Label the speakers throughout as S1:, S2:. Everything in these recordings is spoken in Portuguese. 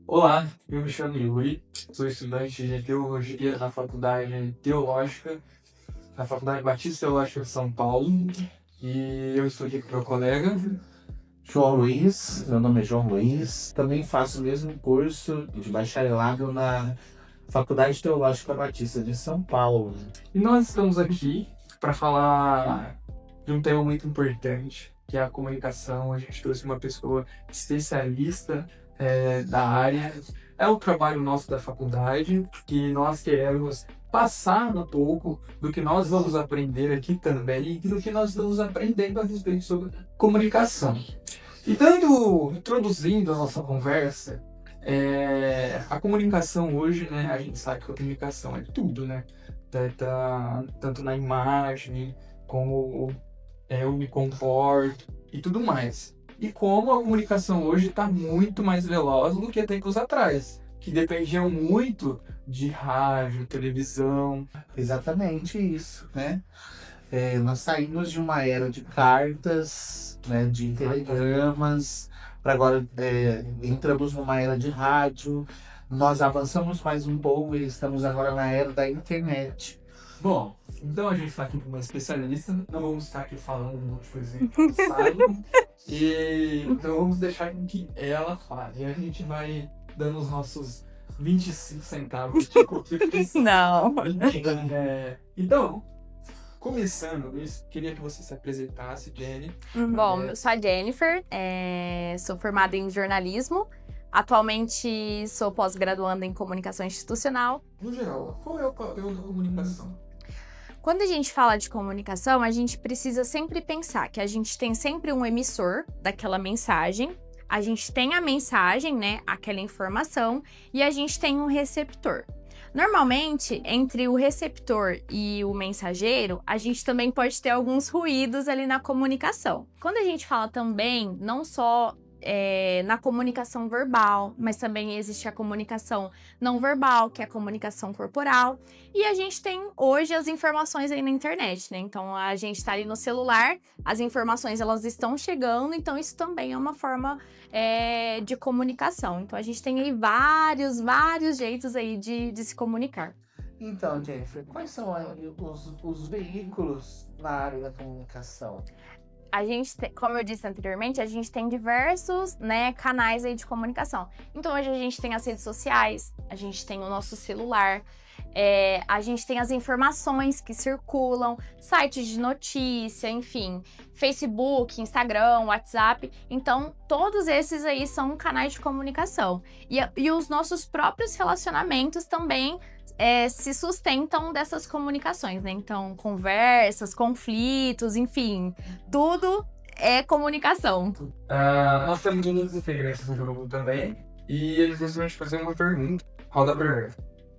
S1: Olá, eu me chamo Yuri, sou estudante de Teologia na Faculdade Teológica, na Faculdade Batista Teológica de São Paulo, e eu estou aqui com meu colega.
S2: João Luiz, meu nome é João Luiz, também faço o mesmo curso de bacharelado na Faculdade Teológica Batista de São Paulo.
S1: E nós estamos aqui para falar de um tema muito importante, que é a comunicação. A gente trouxe uma pessoa especialista da área. É um trabalho nosso da faculdade que nós queremos passar um pouco do que nós vamos aprender aqui também e do que nós estamos aprendendo a respeito sobre comunicação. E dando, introduzindo a nossa conversa, a comunicação hoje, né, a gente sabe que a comunicação é tudo, né? Tanto na imagem, como eu me comporto e tudo mais. E como a comunicação hoje está muito mais veloz do que tempos atrás, que dependiam muito de rádio, televisão.
S2: Exatamente isso, né? Nós saímos de uma era de cartas, né, de telegramas, para agora entramos numa era de rádio. Nós avançamos mais um pouco e estamos agora na era da internet.
S1: Bom, então a gente está aqui com uma especialista, não vamos estar aqui falando um monte de coisa que não sabe. Então vamos deixar com que ela fale. E a gente vai dando os nossos 25 centavos de contribuição.
S3: Não.
S1: Então, começando, eu queria que você se apresentasse, Jenny.
S3: Bom, eu sou a Jennifer, sou formada em jornalismo. Atualmente sou pós-graduanda em comunicação institucional.
S1: No geral, qual é o papel da comunicação?
S3: Quando a gente fala de comunicação, a gente precisa sempre pensar que a gente tem sempre um emissor daquela mensagem, a gente tem a mensagem, né, aquela informação, e a gente tem um receptor. Normalmente, entre o receptor e o mensageiro, a gente também pode ter alguns ruídos ali na comunicação. Quando a gente fala também, não só na comunicação verbal, mas também existe a comunicação não verbal, que é a comunicação corporal, e a gente tem hoje as informações aí na internet, né? Então a gente tá ali no celular, as informações elas estão chegando, então isso também é uma forma de comunicação. Então a gente tem aí vários jeitos aí de se comunicar.
S2: Então, Jennifer, quais são os veículos na área da comunicação?
S3: A gente, como eu disse anteriormente, a gente tem diversos, né, canais aí de comunicação. Então hoje a gente tem as redes sociais, a gente tem o nosso celular, a gente tem as informações que circulam, sites de notícia, enfim, Facebook, Instagram, WhatsApp. Então todos esses aí são canais de comunicação. E os nossos próprios relacionamentos também se sustentam dessas comunicações, né? Então, conversas, conflitos, enfim, tudo é comunicação.
S1: Nós temos muitos integrantes no grupo também, e eles desejam te fazer uma pergunta. Roda a pergunta.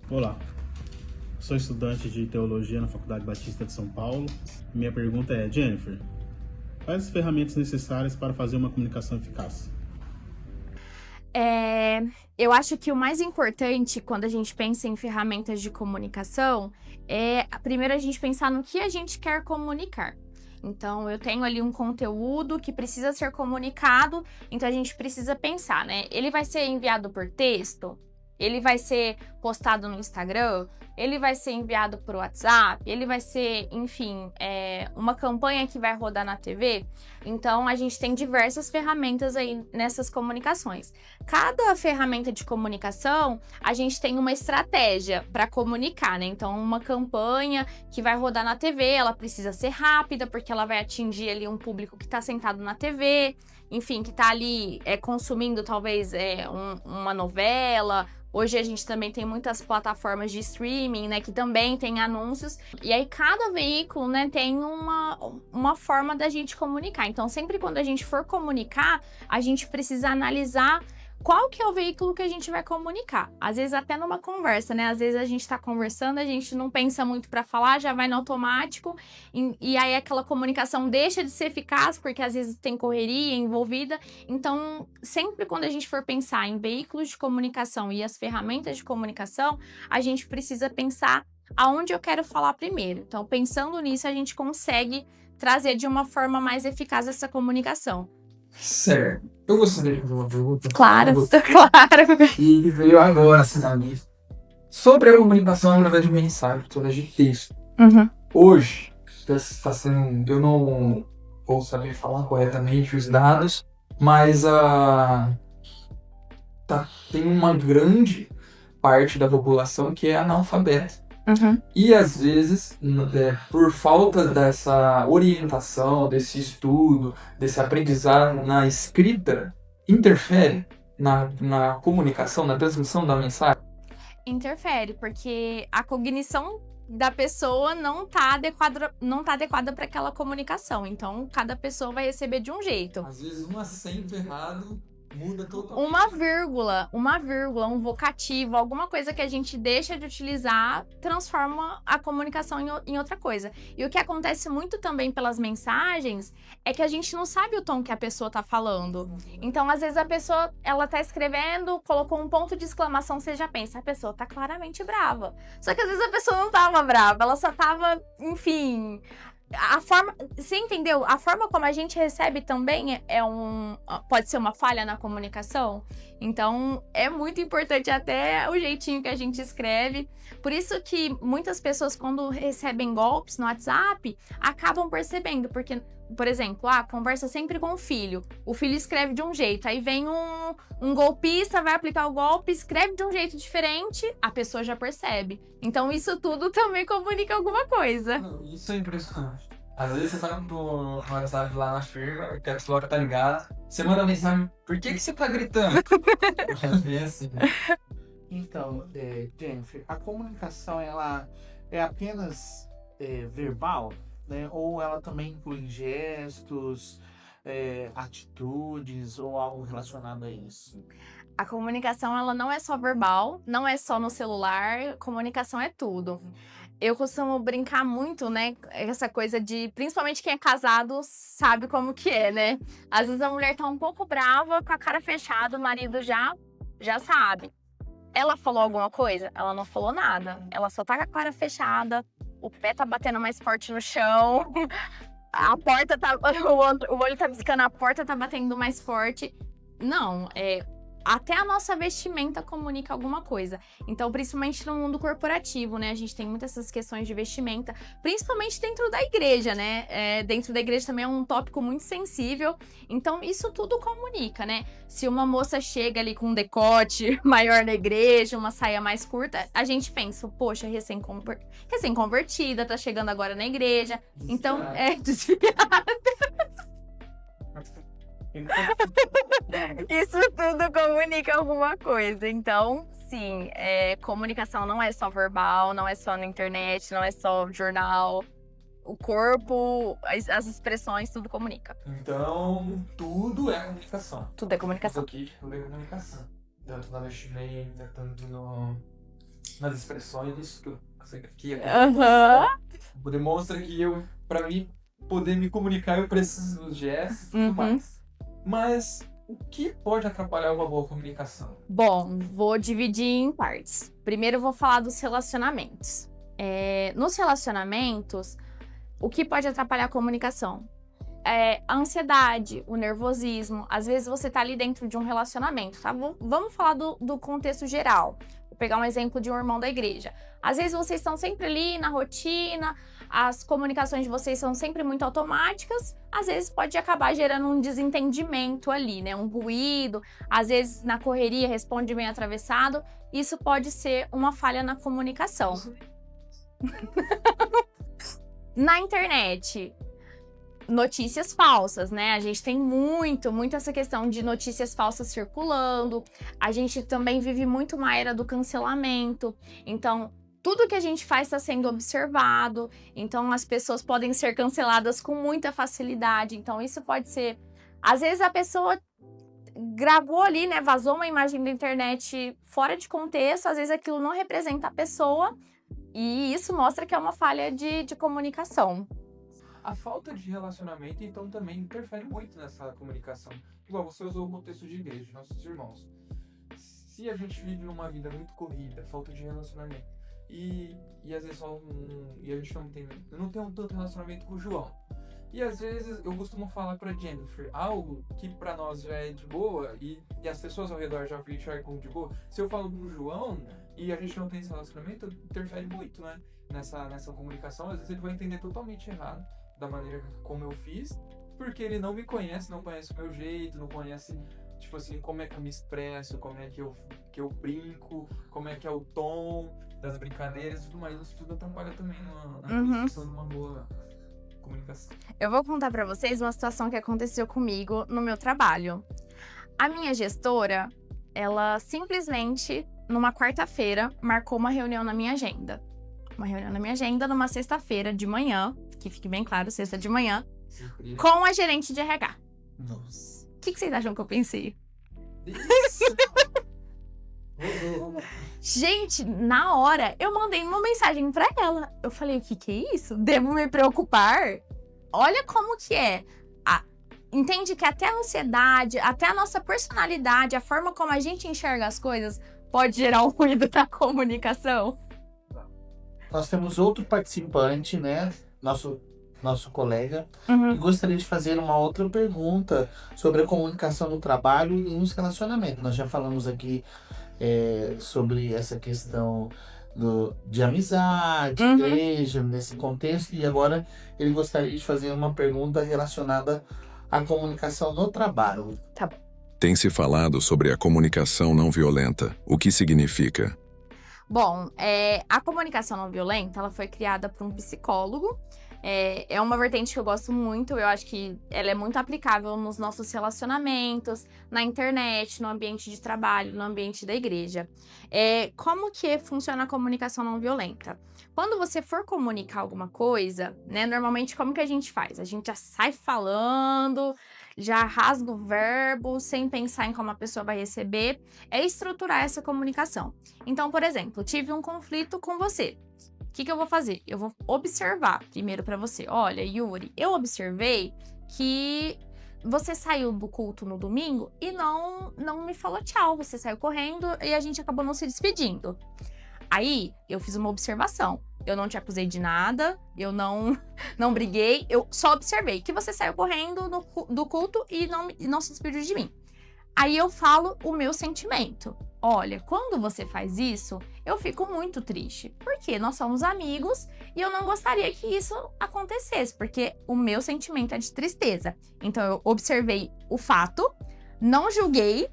S4: Olá, sou estudante de Teologia na Faculdade Batista de São Paulo. Minha pergunta é, Jennifer, quais as ferramentas necessárias para fazer uma comunicação eficaz?
S3: Eu acho que o mais importante quando a gente pensa em ferramentas de comunicação é, primeiro, a gente pensar no que a gente quer comunicar. Então, eu tenho ali um conteúdo que precisa ser comunicado, então a gente precisa pensar, né? Ele vai ser enviado por texto? Ele vai ser postado no Instagram? Ele vai ser enviado por WhatsApp? Ele vai ser, enfim, uma campanha que vai rodar na TV? Então, a gente tem diversas ferramentas aí nessas comunicações. Cada ferramenta de comunicação, a gente tem uma estratégia para comunicar, né? Então, uma campanha que vai rodar na TV, ela precisa ser rápida, porque ela vai atingir ali um público que está sentado na TV, enfim, que está ali consumindo talvez uma novela. Hoje a gente também tem muitas plataformas de streaming, né, que também tem anúncios. E aí cada veículo, né, tem uma forma da gente comunicar. Então sempre quando a gente for comunicar, a gente precisa analisar qual que é o veículo que a gente vai comunicar. Às vezes até numa conversa, né? Às vezes a gente tá conversando, a gente não pensa muito para falar, já vai no automático, e aí aquela comunicação deixa de ser eficaz, porque às vezes tem correria envolvida. Então, sempre quando a gente for pensar em veículos de comunicação e as ferramentas de comunicação, a gente precisa pensar aonde eu quero falar primeiro. Então, pensando nisso, a gente consegue trazer de uma forma mais eficaz essa comunicação.
S1: Certo. Eu gostaria de fazer uma pergunta.
S3: Claro,
S1: Você-
S3: claro.
S1: E veio agora, assim, na lista. Sobre a comunicação através de mensagem, através de texto.
S3: Uhum.
S1: Hoje, está sendo, eu não vou saber falar corretamente os dados, mas tem uma grande parte da população que é analfabeta.
S3: Uhum.
S1: E às vezes, por falta dessa orientação, desse estudo, desse aprendizado na escrita, interfere na comunicação, na transmissão da mensagem.
S3: Interfere, porque a cognição da pessoa não tá adequada para aquela comunicação. Então, cada pessoa vai receber de um jeito.
S1: Às vezes, um acento errado muda totalmente.
S3: Uma vírgula, um vocativo, alguma coisa que a gente deixa de utilizar, transforma a comunicação em outra coisa. E o que acontece muito também pelas mensagens é que a gente não sabe o tom que a pessoa tá falando. Então, às vezes, a pessoa, ela tá escrevendo, colocou um ponto de exclamação, você já pensa, a pessoa tá claramente brava. Só que às vezes a pessoa não tava brava, ela só tava, enfim... Você entendeu? A forma como a gente recebe também pode ser uma falha na comunicação. Então, é muito importante até o jeitinho que a gente escreve. Por isso que muitas pessoas, quando recebem golpes no WhatsApp, acabam percebendo. Porque, por exemplo, conversa sempre com o filho. O filho escreve de um jeito. Aí vem um golpista, vai aplicar o golpe, escreve de um jeito diferente, a pessoa já percebe. Então, isso tudo também comunica alguma coisa.
S1: Não, isso é impressionante. Às vezes você tá no WhatsApp lá na firma, que a pessoa tá ligada, você manda mensagem, por que você tá gritando? É bem assim.
S2: Então, Jennifer, a comunicação ela é apenas verbal, né? Ou ela também inclui gestos, atitudes ou algo relacionado a isso?
S3: A comunicação, ela não é só verbal, não é só no celular, comunicação é tudo. Eu costumo brincar muito, né, essa coisa de, principalmente quem é casado sabe como que é, né? Às vezes a mulher tá um pouco brava, com a cara fechada, o marido já sabe. Ela falou alguma coisa? Ela não falou nada. Ela só tá com a cara fechada, o pé tá batendo mais forte no chão, a porta tá, o olho tá piscando, a porta tá batendo mais forte. Não, até a nossa vestimenta comunica alguma coisa. Então, principalmente no mundo corporativo, né? A gente tem muitas essas questões de vestimenta, principalmente dentro da igreja, né? Dentro da igreja também é um tópico muito sensível. Então, isso tudo comunica, né? Se uma moça chega ali com um decote maior na igreja, uma saia mais curta, a gente pensa, poxa, recém-convertida, tá chegando agora na igreja. Então, desviada. Isso tudo comunica alguma coisa. Então, sim, comunicação não é só verbal, não é só na internet, não é só jornal. O corpo, as expressões, tudo comunica.
S1: Então, tudo é comunicação.
S3: Tudo é comunicação.
S1: Tudo aqui, tudo é comunicação. Tanto na vestimenta, tanto nas expressões, isso tudo. Aqui, demonstra que pra mim, poder me comunicar, eu preciso dos gestos e tudo mais. Mas o que pode atrapalhar uma boa comunicação?
S3: Bom, vou dividir em partes. Primeiro eu vou falar dos relacionamentos. Nos relacionamentos, o que pode atrapalhar a comunicação? A ansiedade, o nervosismo. Às vezes você tá ali dentro de um relacionamento, tá? Vamos falar do contexto geral. Vou pegar um exemplo de um irmão da igreja. Às vezes vocês estão sempre ali na rotina, as comunicações de vocês são sempre muito automáticas, às vezes pode acabar gerando um desentendimento ali, né? Um ruído, às vezes na correria responde meio atravessado. Isso pode ser uma falha na comunicação. Na internet, notícias falsas, né? A gente tem muito essa questão de notícias falsas circulando. A gente também vive muito uma era do cancelamento. Então, tudo que a gente faz está sendo observado. Então, as pessoas podem ser canceladas com muita facilidade. Então, isso pode ser... Às vezes, a pessoa gravou ali, né? Vazou uma imagem da internet fora de contexto. Às vezes, aquilo não representa a pessoa. E isso mostra que é uma falha de comunicação.
S1: A falta de relacionamento, então, também interfere muito nessa comunicação. Igual você usou o contexto de igreja, nossos irmãos. Se a gente vive numa vida muito corrida, falta de relacionamento, e às vezes e a gente não tem tanto relacionamento com o João. E às vezes eu costumo falar pra Jennifer algo que pra nós já é de boa e as pessoas ao redor já enxergam como de boa. Se eu falo pro João e a gente não tem esse relacionamento, interfere muito, né? Nessa comunicação. Às vezes ele vai entender totalmente errado da maneira como eu fiz, porque ele não me conhece, não conhece o meu jeito, não conhece, tipo assim, como é que eu me expresso, como é que eu brinco, como é que é o tom das brincadeiras e tudo mais. Isso tudo atrapalha também na construção de uma boa comunicação.
S3: Eu vou contar pra vocês uma situação que aconteceu comigo no meu trabalho. A minha gestora, ela simplesmente, numa quarta-feira, marcou uma reunião na minha agenda. Uma reunião na minha agenda numa sexta-feira de manhã, que fique bem claro, sexta de manhã, com a gerente de RH.
S2: Nossa.
S3: O que vocês acham que eu pensei? Gente, na hora, eu mandei uma mensagem pra ela. Eu falei, o que é isso? Devo me preocupar? Olha como que é. Entende que até a ansiedade, até a nossa personalidade, a forma como a gente enxerga as coisas, pode gerar um ruído na comunicação.
S2: Nós temos outro participante, né? Nosso colega, que gostaria de fazer uma outra pergunta sobre a comunicação no trabalho e nos relacionamentos. Nós já falamos aqui sobre essa questão de amizade, igreja, nesse contexto, e agora ele gostaria de fazer uma pergunta relacionada à comunicação no trabalho.
S3: Tá bom.
S5: Tem se falado sobre a comunicação não violenta. O que significa?
S3: Bom, a comunicação não violenta, ela foi criada por um psicólogo. É uma vertente que eu gosto muito, eu acho que ela é muito aplicável nos nossos relacionamentos, na internet, no ambiente de trabalho, no ambiente da igreja. Como que funciona a comunicação não violenta? Quando você for comunicar alguma coisa, né, normalmente como que a gente faz? A gente já sai falando, já rasga o verbo, sem pensar em como a pessoa vai receber, é estruturar essa comunicação. Então, por exemplo, tive um conflito com você. O que eu vou fazer? Eu vou observar primeiro pra você. Olha, Yuri, eu observei que você saiu do culto no domingo e não me falou tchau. Você saiu correndo e a gente acabou não se despedindo. Aí, eu fiz uma observação. Eu não te acusei de nada, eu não briguei, eu só observei que você saiu correndo do culto e não se despediu de mim. Aí eu falo o meu sentimento. Olha, quando você faz isso, eu fico muito triste. Porque nós somos amigos e eu não gostaria que isso acontecesse. Porque o meu sentimento é de tristeza. Então eu observei o fato, não julguei.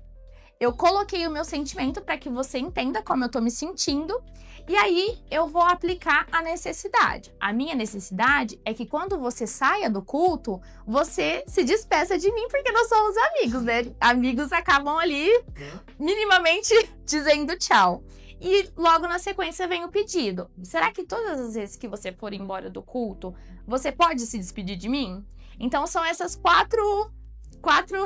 S3: Eu coloquei o meu sentimento para que você entenda como eu tô me sentindo. E aí eu vou aplicar a necessidade. A minha necessidade é que quando você saia do culto, você se despeça de mim, porque nós somos amigos, né? Amigos acabam ali minimamente dizendo tchau. E logo na sequência vem o pedido. Será que todas as vezes que você for embora do culto, você pode se despedir de mim? Então são essas quatro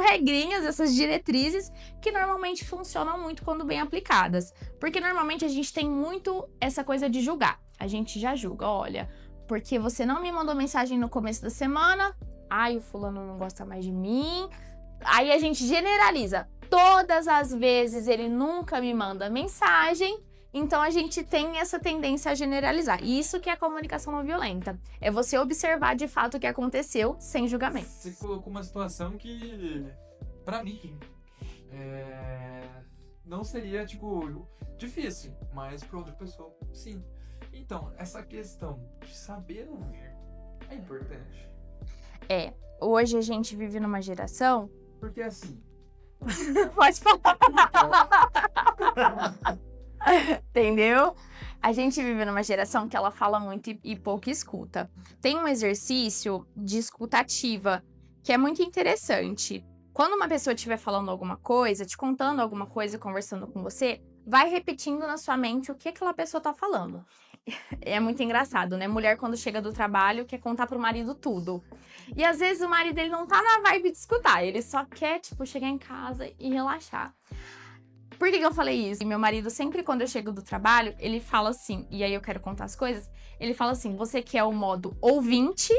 S3: regrinhas, essas diretrizes que normalmente funcionam muito quando bem aplicadas. Porque normalmente a gente tem muito essa coisa de julgar. A gente já julga, olha, porque você não me mandou mensagem no começo da semana, o fulano não gosta mais de mim. Aí a gente generaliza. Todas as vezes ele nunca me manda mensagem, então a gente tem essa tendência a generalizar. E isso que é a comunicação não violenta. É você observar de fato o que aconteceu sem julgamento.
S1: Você colocou uma situação que, pra mim, não seria, difícil, mas pra outra pessoa, sim. Então, essa questão de saber ouvir é importante.
S3: Hoje a gente vive numa geração...
S1: Porque assim...
S3: Pode falar. Entendeu? A gente vive numa geração que ela fala muito e pouco escuta. Tem um exercício de escutativa que é muito interessante. Quando uma pessoa estiver falando alguma coisa, te contando alguma coisa, conversando com você, vai repetindo na sua mente o que aquela pessoa tá falando. É muito engraçado, né? Mulher, quando chega do trabalho, quer contar pro marido tudo. E às vezes o marido dele não tá na vibe de escutar, ele só quer, chegar em casa e relaxar. Por que eu falei isso? E meu marido, sempre quando eu chego do trabalho, ele fala assim, e aí eu quero contar as coisas, ele fala assim, você quer o modo ouvinte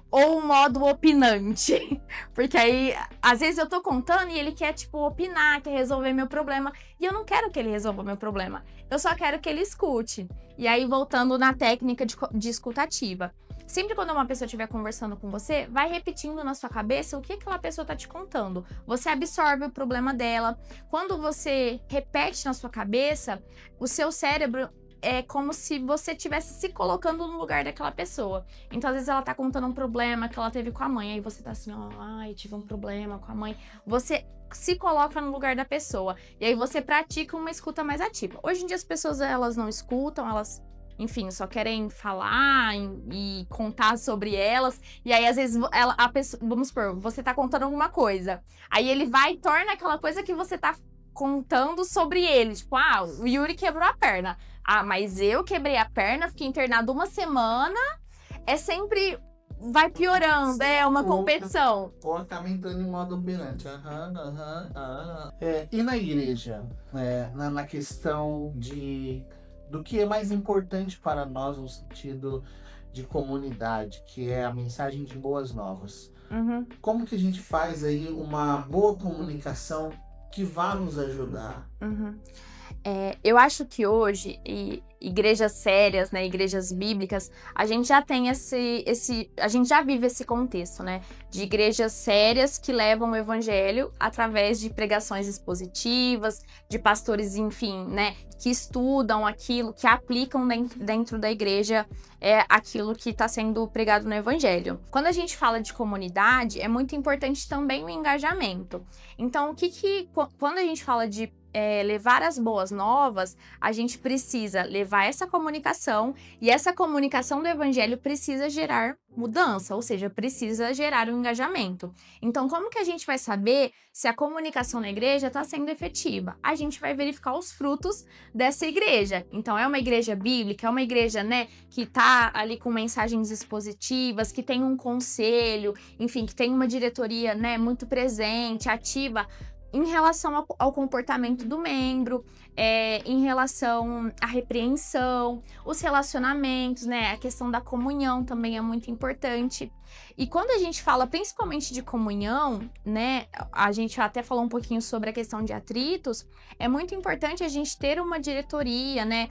S3: ou o modo opinante? Porque aí, às vezes eu tô contando e ele quer, opinar, quer resolver meu problema, e eu não quero que ele resolva meu problema, eu só quero que ele escute. E aí, voltando na técnica de escutativa. sempre quando uma pessoa estiver conversando com você, vai repetindo na sua cabeça o que aquela pessoa tá te contando. Você absorve o problema dela. Quando você repete na sua cabeça, o seu cérebro é como se você estivesse se colocando no lugar daquela pessoa. Então, às vezes, ela tá contando um problema que ela teve com a mãe, aí você tá assim, ó, ai, tive um problema com a mãe. Você se coloca no lugar da pessoa. E aí você pratica uma escuta mais ativa. Hoje em dia, as pessoas, elas não escutam, elas, enfim, só querem falar e contar sobre elas. E aí, às vezes, a pessoa, vamos supor, você tá contando alguma coisa. Aí ele vai e torna aquela coisa que você tá contando sobre ele. Tipo, o Yuri quebrou a perna. Mas eu quebrei a perna, fiquei internado 1 semana. É sempre... vai piorando, é uma competição.
S2: Ou tá entrando em modo operante. E na igreja, na questão do que é mais importante para nós no sentido de comunidade, que é a mensagem de boas novas. Como que a gente faz aí uma boa comunicação que vá nos ajudar?
S3: Eu acho que hoje, igrejas sérias, né, igrejas bíblicas, a gente já tem a gente já vive esse contexto, né, de igrejas sérias que levam o evangelho através de pregações expositivas, de pastores, enfim, né, que estudam aquilo, que aplicam dentro da igreja aquilo que está sendo pregado no evangelho. Quando a gente fala de comunidade, é muito importante também o engajamento. Então, quando a gente fala de levar as boas novas, a gente precisa levar essa comunicação, e essa comunicação do evangelho precisa gerar mudança, ou seja, precisa gerar um engajamento. Então, como que a gente vai saber se a comunicação na igreja está sendo efetiva? A gente vai verificar os frutos dessa igreja. Então, é uma igreja bíblica, é uma igreja, né, que está ali com mensagens expositivas, que tem um conselho, enfim, que tem uma diretoria, né, muito presente, ativa, em relação ao comportamento do membro, em relação à repreensão, os relacionamentos, né? A questão da comunhão também é muito importante. E quando a gente fala principalmente de comunhão, né? A gente até falou um pouquinho sobre a questão de atritos. É muito importante a gente ter uma diretoria, né?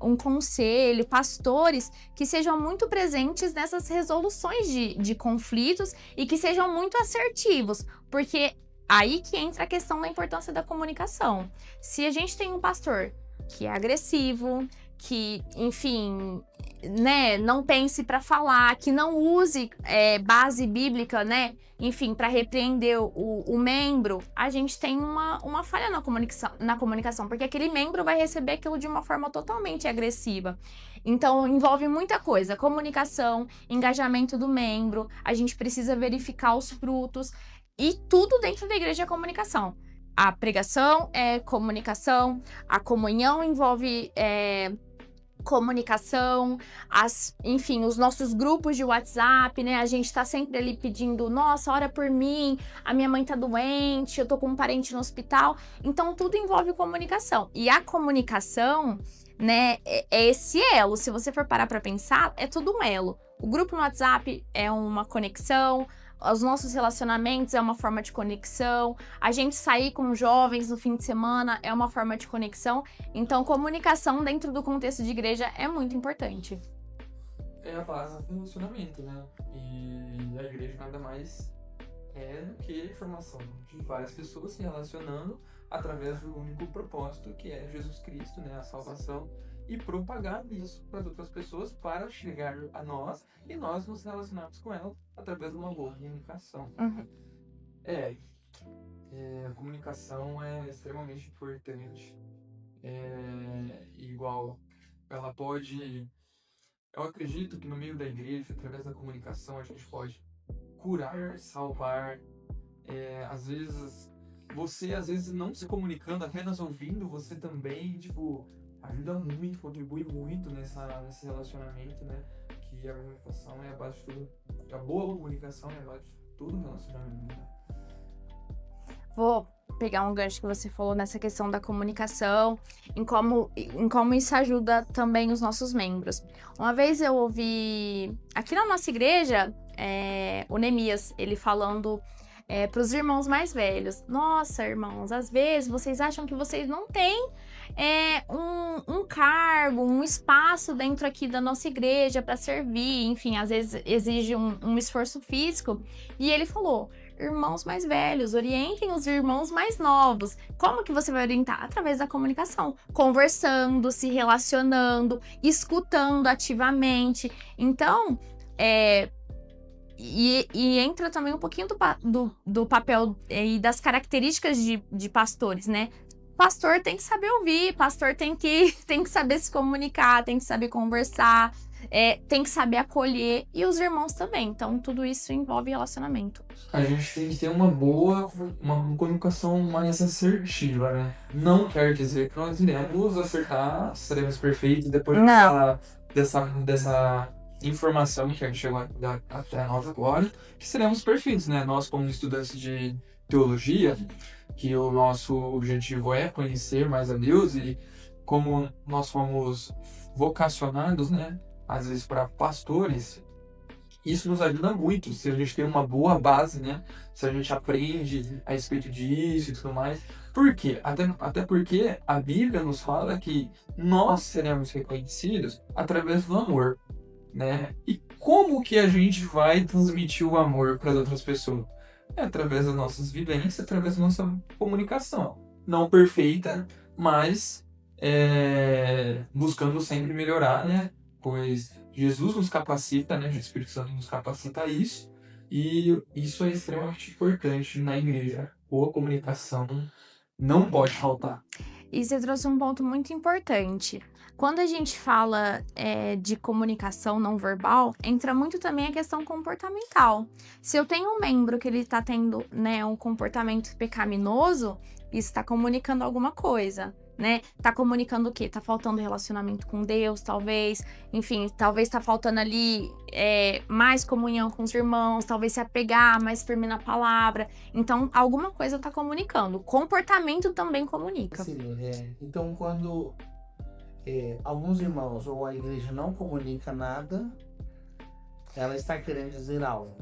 S3: Um conselho, pastores que sejam muito presentes nessas resoluções de conflitos e que sejam muito assertivos, porque aí que entra a questão da importância da comunicação. Se a gente tem um pastor que é agressivo, que, enfim, né, não pense para falar, que não use base bíblica, né, enfim, para repreender o membro, a gente tem uma falha na comunicação, porque aquele membro vai receber aquilo de uma forma totalmente agressiva. Então, envolve muita coisa, comunicação, engajamento do membro, a gente precisa verificar os frutos, e tudo dentro da igreja é comunicação. A pregação é comunicação, a comunhão envolve comunicação, enfim, os nossos grupos de WhatsApp, né? A gente tá sempre ali pedindo, nossa, ora por mim, a minha mãe tá doente, eu tô com um parente no hospital. Então, tudo envolve comunicação. E a comunicação, né, é esse elo. Se você for parar pra pensar, é tudo um elo. O grupo no WhatsApp é uma conexão, os nossos relacionamentos é uma forma de conexão, a gente sair com jovens no fim de semana é uma forma de conexão. Então, comunicação dentro do contexto de igreja é muito importante.
S1: É a base do relacionamento, né? E a igreja nada mais é do que a formação de várias pessoas se relacionando através do único propósito que é Jesus Cristo, né? A salvação. E propagar isso para as outras pessoas para chegar a nós e nós nos relacionarmos com elas através de uma boa comunicação. A comunicação é extremamente importante. Igual, ela pode... Eu acredito que no meio da igreja, através da comunicação, a gente pode curar, salvar. Às vezes, você não se comunicando, apenas ouvindo, você também, ajuda muito, contribui muito nesse relacionamento, né? Que a comunicação é a base de tudo. A boa comunicação é a base de todo relacionamento.
S3: Vou pegar um gancho que você falou nessa questão da comunicação, em como isso ajuda também os nossos membros. Uma vez eu ouvi, aqui na nossa igreja, o Neemias, ele falando para os irmãos mais velhos. Nossa, irmãos, às vezes vocês acham que vocês não têm um cargo, um espaço dentro aqui da nossa igreja para servir, enfim, às vezes exige um esforço físico. E ele falou: irmãos mais velhos, orientem os irmãos mais novos. Como que você vai orientar? Através da comunicação, conversando, se relacionando, escutando ativamente. Então, E entra também um pouquinho do papel e das características de pastores, né? Pastor tem que saber ouvir, pastor tem que saber se comunicar, tem que saber conversar, tem que saber acolher, e os irmãos também. Então, tudo isso envolve relacionamento.
S1: A gente tem que ter uma comunicação mais assertiva, né? Não quer dizer que nós iremos acertar, seremos perfeitos depois de falar dessa informação que a gente chegou até nós agora, que seremos perfeitos, né? Nós, como estudantes de teologia, que o nosso objetivo é conhecer mais a Deus, e como nós fomos vocacionados, né? Às vezes para pastores, isso nos ajuda muito, se a gente tem uma boa base, né? Se a gente aprende a respeito disso e tudo mais. Por quê? Até porque a Bíblia nos fala que nós seremos reconhecidos através do amor, né? E como que a gente vai transmitir o amor para as outras pessoas? É através das nossas vivências, através da nossa comunicação. Não perfeita, mas buscando sempre melhorar, né? Pois Jesus nos capacita, né? O Espírito Santo nos capacita a isso. E isso é extremamente importante na igreja. Boa comunicação não pode faltar.
S3: E você trouxe um ponto muito importante. Quando a gente fala de comunicação não verbal, entra muito também a questão comportamental. Se eu tenho um membro que ele está tendo, né, um comportamento pecaminoso, isso está comunicando alguma coisa, né? Tá comunicando o quê? Tá faltando relacionamento com Deus, talvez. Enfim, talvez tá faltando ali mais comunhão com os irmãos, talvez se apegar mais firme na palavra. Então, alguma coisa tá comunicando. Comportamento também comunica.
S2: Sim, então quando alguns irmãos ou a igreja não comunica nada, ela está querendo dizer algo.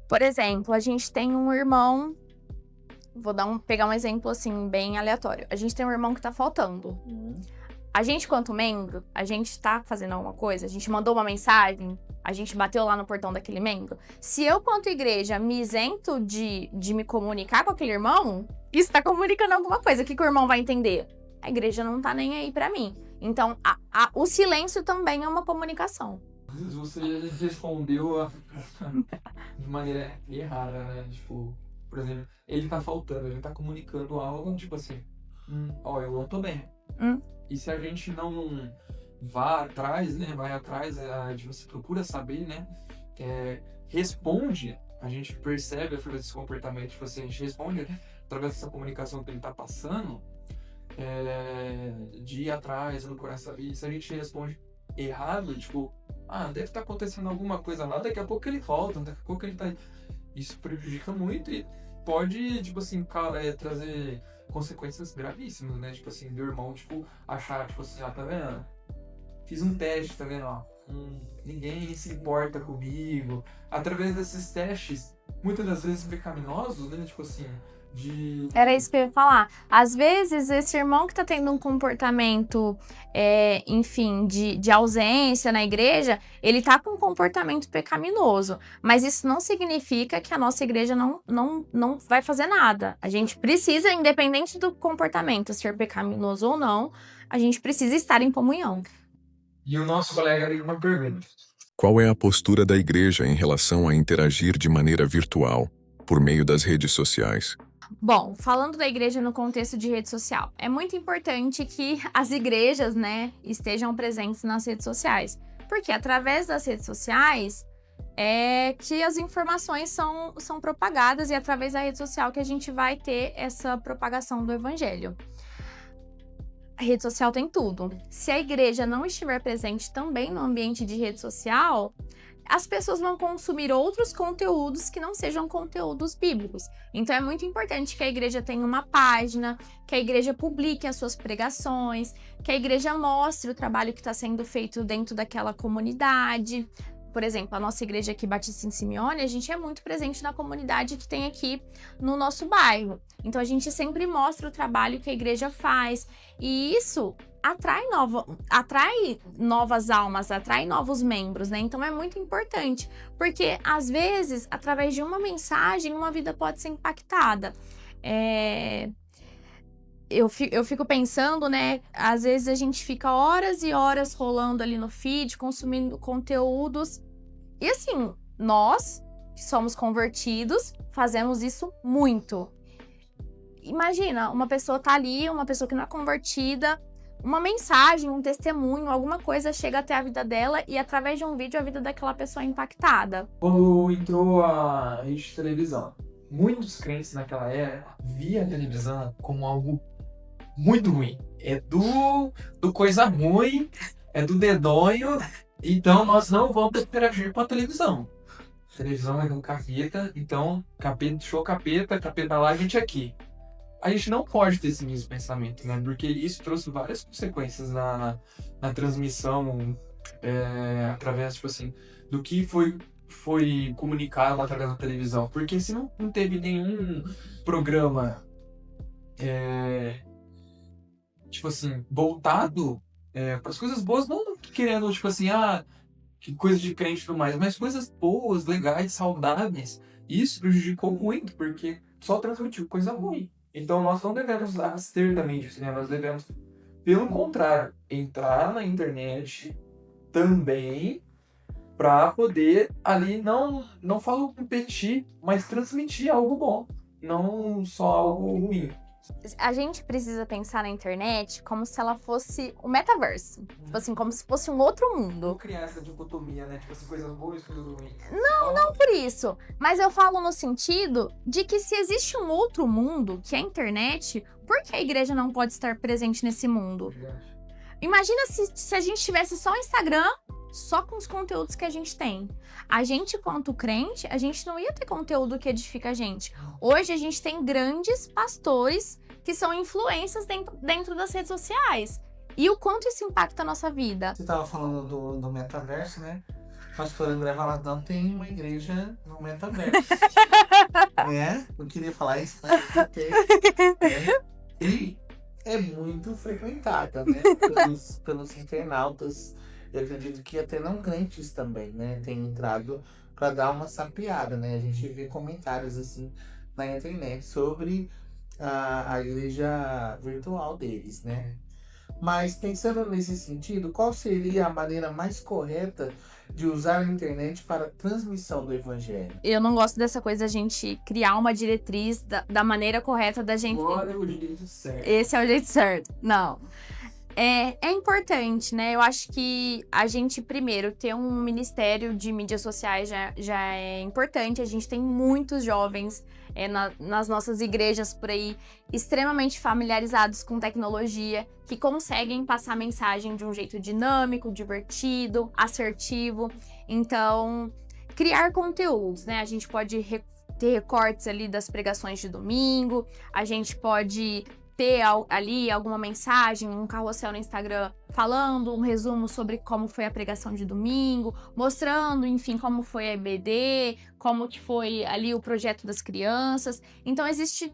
S3: Por exemplo, a gente tem um irmão, vou pegar um exemplo assim, bem aleatório. A gente tem um irmão que tá faltando. A gente, quanto membro, a gente tá fazendo alguma coisa, a gente mandou uma mensagem, a gente bateu lá no portão daquele membro. Se eu, quanto igreja, me isento de me comunicar com aquele irmão, isso tá comunicando alguma coisa. O que o irmão vai entender? A igreja não tá nem aí pra mim. Então, o silêncio também é uma comunicação.
S1: Você respondeu de maneira errada, né? Tipo, por exemplo, ele tá faltando, ele tá comunicando algo, tipo assim, eu não tô bem. E se a gente não vai atrás, né? Você procura saber, né? Responde, a gente percebe através desse comportamento, tipo assim, a gente responde, né, através dessa comunicação que ele tá passando, de ir atrás, procurar saber. E se a gente responde errado, tipo, deve estar acontecendo alguma coisa lá, daqui a pouco ele volta, daqui a pouco ele tá... Isso prejudica muito e pode, tipo assim, trazer consequências gravíssimas, né? Tipo assim, do irmão, tipo, achar, tipo assim, tá vendo? Fiz um teste, tá vendo? Ninguém se importa comigo. Através desses testes, muitas das vezes pecaminosos, né? Tipo assim,
S3: Era isso que eu ia falar. Às vezes, esse irmão que tá tendo um comportamento, enfim, de ausência na igreja, ele tá com um comportamento pecaminoso. Mas isso não significa que a nossa igreja não vai fazer nada. A gente precisa, independente do comportamento ser pecaminoso ou não, a gente precisa estar em comunhão.
S1: E o nosso colega tem uma pergunta.
S5: Qual é a postura da igreja em relação a interagir de maneira virtual, por meio das redes sociais?
S3: Bom, falando da igreja no contexto de rede social, é muito importante que as igrejas, né, estejam presentes nas redes sociais. Porque através das redes sociais é que as informações são propagadas, e através da rede social que a gente vai ter essa propagação do evangelho. A rede social tem tudo. Se a igreja não estiver presente também no ambiente de rede social, as pessoas vão consumir outros conteúdos que não sejam conteúdos bíblicos. Então é muito importante que a igreja tenha uma página, que a igreja publique as suas pregações, que a igreja mostre o trabalho que está sendo feito dentro daquela comunidade. por exemplo, a nossa igreja aqui, Batista em Simeone, a gente é muito presente na comunidade que tem aqui no nosso bairro. Então, a gente sempre mostra o trabalho que a igreja faz. E isso atrai novas almas, atrai novos membros, né? Então, é muito importante. Porque, às vezes, através de uma mensagem, uma vida pode ser impactada. Eu fico pensando, né? Às vezes a gente fica horas e horas rolando ali no feed, consumindo conteúdos. E assim, nós, que somos convertidos, fazemos isso muito. Imagina, uma pessoa tá ali, uma pessoa que não é convertida, uma mensagem, um testemunho, alguma coisa chega até a vida dela e através de um vídeo a vida daquela pessoa é impactada.
S1: Quando entrou a rede de televisão, muitos crentes naquela era via a televisão como algo muito ruim. É do coisa ruim, é do dedonho, então nós não vamos interagir com a televisão. A televisão é do capeta, então capeta, show capeta lá, a gente aqui. A gente não pode ter esse mesmo pensamento, né? Porque isso trouxe várias consequências na transmissão, através, tipo assim, do que foi comunicado através da televisão. Porque se não teve nenhum programa, tipo assim, voltado para as coisas boas, não querendo, tipo assim, que coisa de crente e tudo mais, mas coisas boas, legais, saudáveis. Isso prejudicou muito, porque só transmitiu coisa ruim. Então nós não devemos abster também disso, né? Nós devemos, pelo contrário, entrar na internet também para poder ali não falo competir, mas transmitir algo bom, não só algo ruim.
S3: A gente precisa pensar na internet como se ela fosse o metaverso. Tipo assim, como se fosse um outro mundo.
S1: Não criar essa dicotomia, né? Tipo assim, coisas boas e coisas ruins.
S3: Não por isso. Mas eu falo no sentido de que se existe um outro mundo, que é a internet, por que a igreja não pode estar presente nesse mundo? Imagina se a gente tivesse só o Instagram, só com os conteúdos que a gente tem. A gente, quanto crente, a gente não ia ter conteúdo que edifica a gente. Hoje a gente tem grandes pastores que são influências dentro das redes sociais. E o quanto isso impacta a nossa vida.
S2: Você estava falando do metaverso, né? O pastor André Valadão tem uma igreja no metaverso. Eu queria falar isso, mas não tem. E é muito frequentada, né? Pelos internautas. Eu acredito que até não crentes também, né? Tem entrado para dar uma sapeada, né? A gente vê comentários assim na internet sobre a igreja virtual deles, né? Mas pensando nesse sentido, qual seria a maneira mais correta de usar a internet para a transmissão do evangelho?
S3: Eu não gosto dessa coisa, a gente criar uma diretriz da maneira correta da gente.
S1: Agora é o jeito certo.
S3: Esse é o jeito certo. Não. É importante, né? Eu acho que a gente, primeiro, ter um ministério de mídias sociais já é importante. A gente tem muitos jovens nas nossas igrejas por aí, extremamente familiarizados com tecnologia, que conseguem passar mensagem de um jeito dinâmico, divertido, assertivo. Então, criar conteúdos, né? A gente pode ter recortes ali das pregações de domingo, a gente pode ter ali alguma mensagem, um carrossel no Instagram falando um resumo sobre como foi a pregação de domingo, mostrando, enfim, como foi a EBD, como que foi ali o projeto das crianças. Então, existe,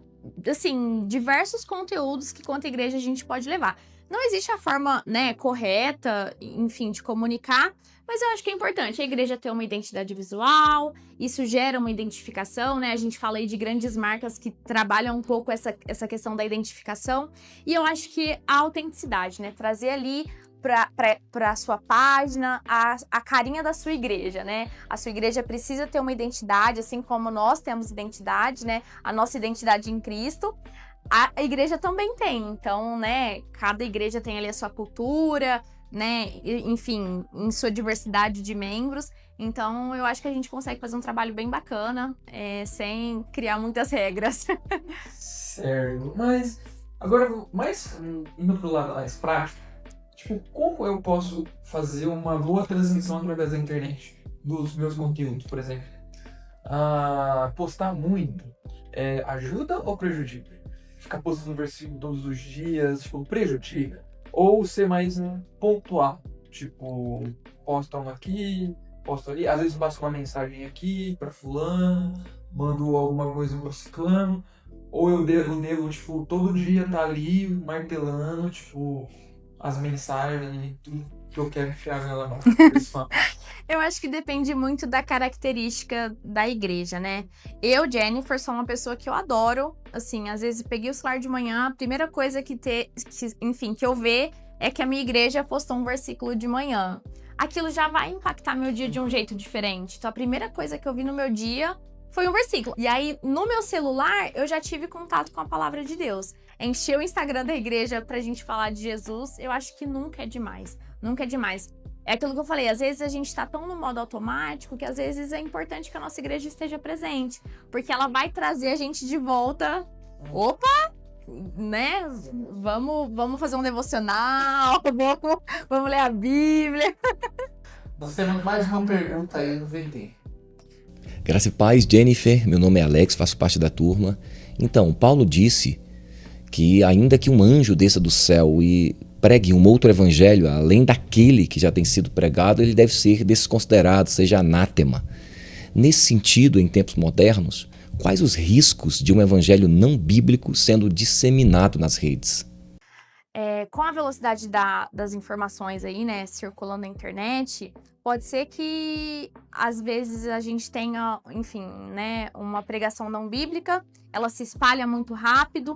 S3: assim, diversos conteúdos que, quanto igreja, a gente pode levar. Não existe a forma, né, correta, enfim, de comunicar, mas eu acho que é importante a igreja ter uma identidade visual, isso gera uma identificação, né? A gente fala aí de grandes marcas que trabalham um pouco essa questão da identificação, e eu acho que a autenticidade, né? Trazer ali para a sua página a carinha da sua igreja, né? A sua igreja precisa ter uma identidade, assim como nós temos identidade, né? A nossa identidade em Cristo. A igreja também tem, então, né, cada igreja tem ali a sua cultura, né, enfim, em sua diversidade de membros, então eu acho que a gente consegue fazer um trabalho bem bacana, sem criar muitas regras.
S1: Certo, mas agora, mais indo pro lado mais prático, tipo, como eu posso fazer uma boa transmissão através da internet, dos meus conteúdos, por exemplo? Postar muito, ajuda ou prejudica? Ficar postando versículo todos os dias, tipo, prejudica? Ou ser mais pontual? Tipo, posta um aqui, posto ali. Às vezes eu passo uma mensagem aqui pra fulano, mando alguma coisa pro ciclano. Ou eu devo, tipo, todo dia tá ali martelando, tipo, as mensagens e tudo que eu quero enfiar nela no pessoal.
S3: Eu acho que depende muito da característica da igreja, né? Eu, Jennifer, sou uma pessoa que eu adoro. Assim, às vezes peguei o celular de manhã, a primeira coisa que eu ver é que a minha igreja postou um versículo de manhã. Aquilo já vai impactar meu dia de um jeito diferente. Então, a primeira coisa que eu vi no meu dia foi um versículo. E aí, no meu celular, eu já tive contato com a palavra de Deus. Encher o Instagram da igreja pra gente falar de Jesus, eu acho que nunca é demais. Nunca é demais. É aquilo que eu falei, às vezes a gente tá tão no modo automático que às vezes é importante que a nossa igreja esteja presente. Porque ela vai trazer a gente de volta. Opa! Né? Vamos fazer um devocional, vamos ler a Bíblia.
S2: Nós temos mais uma pergunta aí no VT.
S6: Graça e paz, Jennifer. Meu nome é Alex, faço parte da turma. Então, Paulo disse que ainda que um anjo desça do céu e pregue um outro evangelho, além daquele que já tem sido pregado, ele deve ser desconsiderado, seja anátema. Nesse sentido, em tempos modernos, quais os riscos de um evangelho não bíblico sendo disseminado nas redes?
S3: Com a velocidade das informações aí, né, circulando na internet, pode ser que às vezes a gente tenha, enfim, né, uma pregação não bíblica, ela se espalha muito rápido,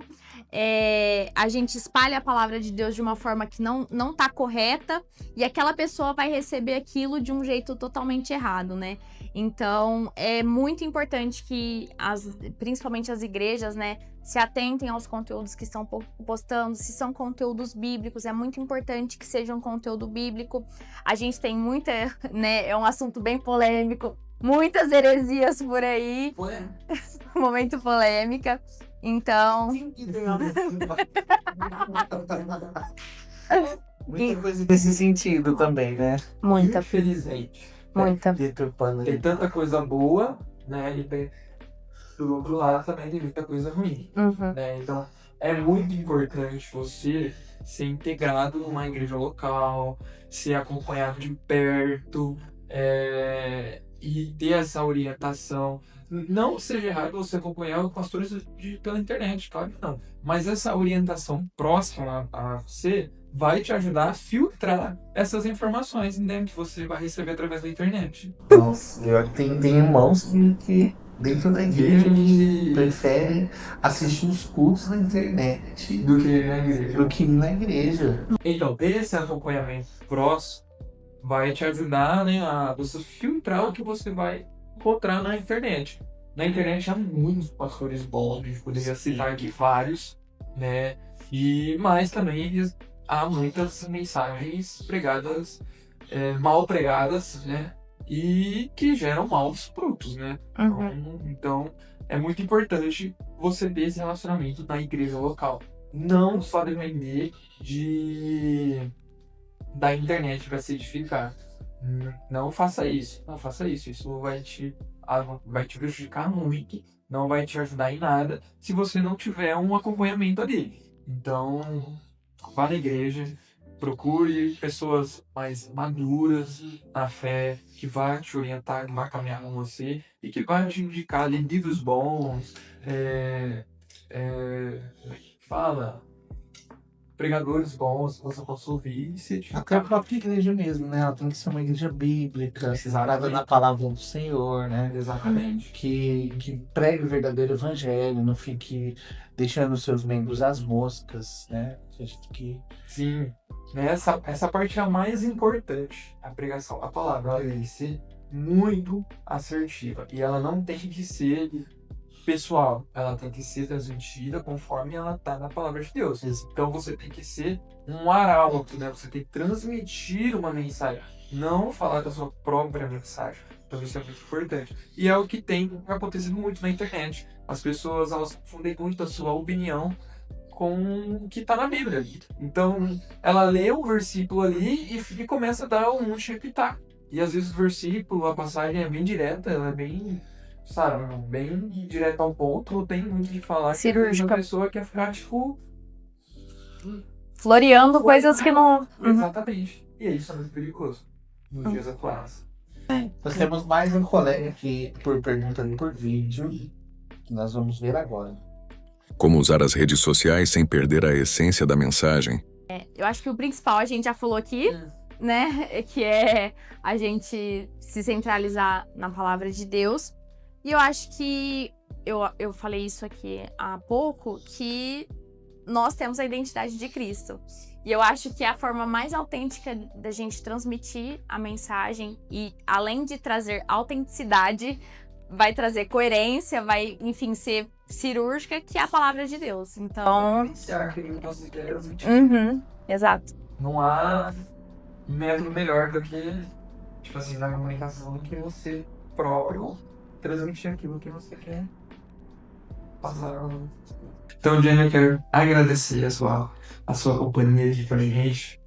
S3: a gente espalha a palavra de Deus de uma forma que não tá correta, e aquela pessoa vai receber aquilo de um jeito totalmente errado, né? Então, é muito importante que, principalmente as igrejas, né, se atentem aos conteúdos que estão postando, se são conteúdos bíblicos, é muito importante que seja um conteúdo bíblico. A gente tem muita, né, é um assunto bem polêmico, muitas heresias por aí, momento polêmica, então...
S2: Muita coisa nesse sentido também, né?
S3: Muita,
S1: Infelizmente.
S3: muita.
S1: Tem tanta coisa boa, né? E tem, do outro lado também tem muita coisa ruim.
S3: Uhum.
S1: Né? Então, é muito importante você ser integrado numa igreja local, ser acompanhado de perto, e ter essa orientação. Não seja errado você acompanhar os pastores pela internet, claro que não. Mas essa orientação próxima a você vai te ajudar a filtrar essas informações, né, que você vai receber através da internet.
S2: Nossa, tem irmãos que dentro da igreja prefere assistir os cultos na internet
S1: Do que na igreja.
S2: do que na igreja.
S1: Então, esse acompanhamento próximo vai te ajudar, né, a você filtrar o que você vai encontrar na internet. Na internet há muitos pastores bons, a gente poderia citar aqui vários, né? Mas também há muitas mensagens pregadas, mal pregadas, né? E que geram maus frutos, né? Então, é muito importante você ter esse relacionamento na igreja local. Não só depender da internet para se edificar. Não faça isso. Não faça isso. Isso vai te prejudicar muito. Não vai te ajudar em nada se você não tiver um acompanhamento ali. Então, vá na igreja, procure pessoas mais maduras na fé, que vai te orientar, que vai caminhar com você e que vai te indicar ali livros bons, pregadores bons que você possa ouvir e se edificar.
S2: Até a própria igreja mesmo, né? Ela tem que ser uma igreja bíblica,
S1: Exatamente.
S2: centrada na palavra do Senhor, né?
S1: Exatamente.
S2: Que pregue o verdadeiro evangelho, não fique deixando os seus membros às moscas, né?
S1: Sim, essa parte é a mais importante. A pregação, a palavra, ela tem que ser muito assertiva. E ela não tem que ser pessoal, ela tem que ser transmitida conforme ela tá na palavra de Deus. Então você tem que ser um arauto, né? Você tem que transmitir uma mensagem, não falar da sua própria mensagem. Então isso é muito importante. E é o que tem acontecido muito na internet. As pessoas, elas confundem muito a sua opinião com o que tá na Bíblia. Então, ela lê um versículo ali e começa a dar um chepitá. E às vezes o versículo, a passagem é bem direta, ela é bem, sabe, bem direta ao ponto, não tem muito o que falar.
S3: Cirúrgica.
S1: A pessoa quer ficar, tipo...
S3: Floreando coisas que não...
S1: Exatamente. E isso é muito perigoso nos dias atuais.
S2: Nós temos mais um colega aqui por perguntando por vídeo, que nós vamos ver agora.
S5: Como usar as redes sociais sem perder a essência da mensagem?
S3: Eu acho que o principal a gente já falou aqui, né? Que é a gente se centralizar na palavra de Deus. E eu acho que eu falei isso aqui há pouco, que nós temos a identidade de Cristo. E eu acho que é a forma mais autêntica da gente transmitir a mensagem e, além de trazer autenticidade, vai trazer coerência, vai, enfim, ser cirúrgica, que é a palavra de Deus. Então... exato.
S1: Não há método melhor do que, tipo assim, na comunicação, do que você próprio transmitir aquilo que você quer passar. Então, Jenny, eu quero agradecer a sua companhia aqui pra gente,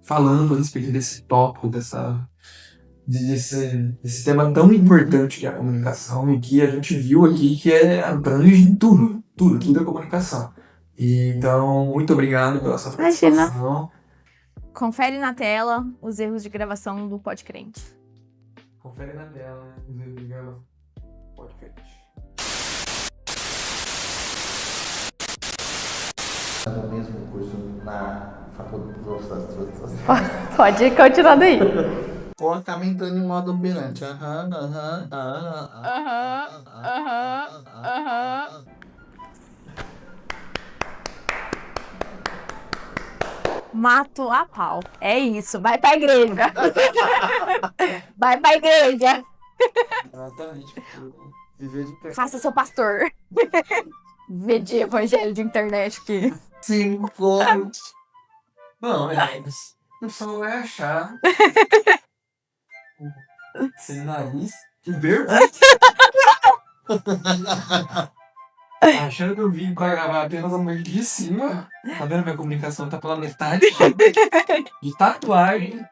S1: falando a respeito desse tópico, desse tema tão importante que é a comunicação, e que a gente viu aqui que abrange tudo é comunicação. E, então, muito obrigado pela sua participação.
S3: Confere na tela os erros de gravação do Pode Crente.
S1: Confere na tela os erros de gravação do Pode Crente.
S2: No mesmo curso na faculdade.
S3: Pode continuar daí.
S2: Ou tá entrando em modo operante.
S3: Mato a pau. É isso. Vai pra igreja. Vai pra igreja.
S1: Exatamente.
S3: Faça seu pastor. Vê de evangelho de internet aqui.
S2: 5.
S1: Não, o pessoal vai achar. Sem nariz. Que vergonha. Achando que eu vim pra gravar apenas a parte de cima. Tá vendo? Minha comunicação tá pela metade. De tatuagem.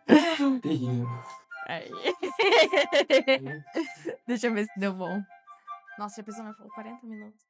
S1: Terrível.
S3: Aí. Deixa eu ver se deu bom. Nossa, já pensou, falou 40 minutos.